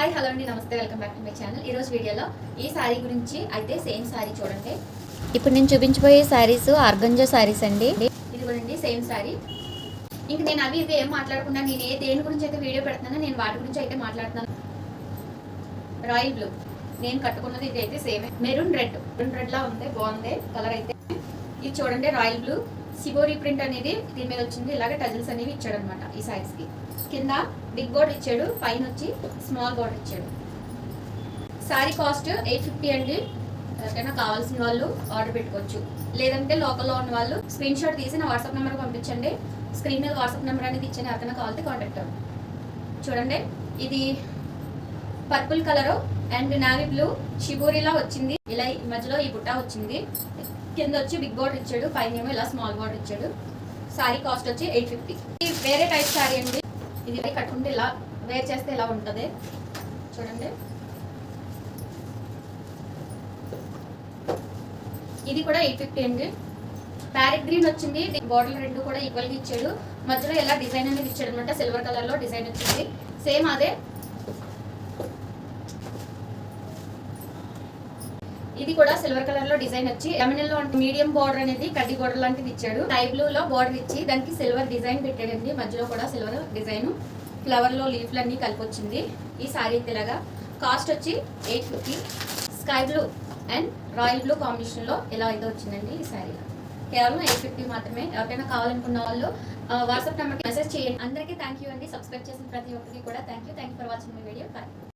Hi hello అండి, నమస్తే, welcome back to my channel. ఈరోజు వీడియోలో ఈ శారీ గురించి అయితే సేమ్ శారీ చూడండి. ఇప్పుడు నేను చూపించబోయే శారీస్ ఆర్గంజా శారీస్ అండి. ఇది కూడా సేమ్ శారీ. ఇంక నేను అవి ఇది ఏం మాట్లాడకుండా నేను దేని గురించి అయితే వీడియో పెడుతున్నానో నేను వాటి గురించి అయితే మాట్లాడుతున్నాను. రాయల్ బ్లూ నేను కట్టుకున్నది ఇది అయితే సేమ్. మెరూన్ రెడ్ లా ఉంది, బాగుంది కలర్ అయితే. ఇది చూడండి రాయల్ బ్లూ సిబోరీ ప్రింట్ అనేది దీని మీద వచ్చింది. ఇలాగే టజిల్స్ అనేవి ఇచ్చాడు అనమాట ఈ సారీస్ కి. కింద బిగ్ బోర్డర్ ఇచ్చాడు, పైన వచ్చి స్మాల్ బోర్డర్ ఇచ్చాడు. సారీ కాస్ట్ 850 అండి. ఎవరికైనా కావాల్సిన వాళ్ళు ఆర్డర్ పెట్టుకోవచ్చు, లేదంటే లోకల్లో ఉన్న వాళ్ళు స్క్రీన్ షాట్ తీసి నా వాట్సాప్ నెంబర్ పంపించండి. స్క్రీన్ మీద వాట్సాప్ నెంబర్ అనేది ఇచ్చాను, ఎవరికైనా కావాలంటే కాంటాక్ట్ అవ్వండి. చూడండి, ఇది purple colour and navy blue షిబోరీలా వచ్చింది. ఇలా మధ్యలో ఈ బుట్ట వచ్చింది, కింద వచ్చి బిగ్ బోర్డర్ ఇచ్చాడు, పైన ఏమో ఇలా స్మాల్ బోర్డర్ ఇచ్చాడు. సారీ కాస్ట్ వచ్చి 850. ఇది వేరే టైప్ సారీ అండి. ఇది కట్టుకుంటే ఇలా వేర్ చేస్తే ఇలా ఉంటుంది. చూడండి, ఇది కూడా 850 అండి. ప్యారెట్ గ్రీన్ వచ్చింది, బార్డర్ రెండు కూడా ఈక్వల్ గా ఇచ్చాడు. మధ్యలో ఇలా డిజైన్ అనేది ఇచ్చాడు అనమాట, సిల్వర్ కలర్ లో డిజైన్ వచ్చింది. సేమ్ అదే ఇది కూడా సిల్వర్ కలర్ లో డిజైన్ వచ్చి ఎమినల్ లో మీడియం బార్డర్ అనేది కడ్డీ బార్డర్ లాంటిది ఇచ్చాడు. స్కై బ్లూ లో బార్డర్ ఇచ్చి దానికి సిల్వర్ డిజైన్ పెట్టాడండి. మధ్యలో కూడా సిల్వర్ డిజైన్, ఫ్లవర్ లో లీఫ్లు అన్ని కలిపి వచ్చింది. ఈ సారీ ఇలాగా కాస్ట్ వచ్చి 850. Sky blue and royal blue combination లో ఇలా అయితే వచ్చిందండి ఈ సారీ. కేవలం 850 మాత్రమే. ఎవరికైనా కావాలనుకున్న వాళ్ళు వాట్సాప్ నెంబర్కి మెసేజ్ చేయండి. అందరికీ థ్యాంక్ యూ అండి. సబ్స్క్రైబ్ చేసిన ప్రతి ఒక్కరికి కూడా thank you for watching my video. Bye.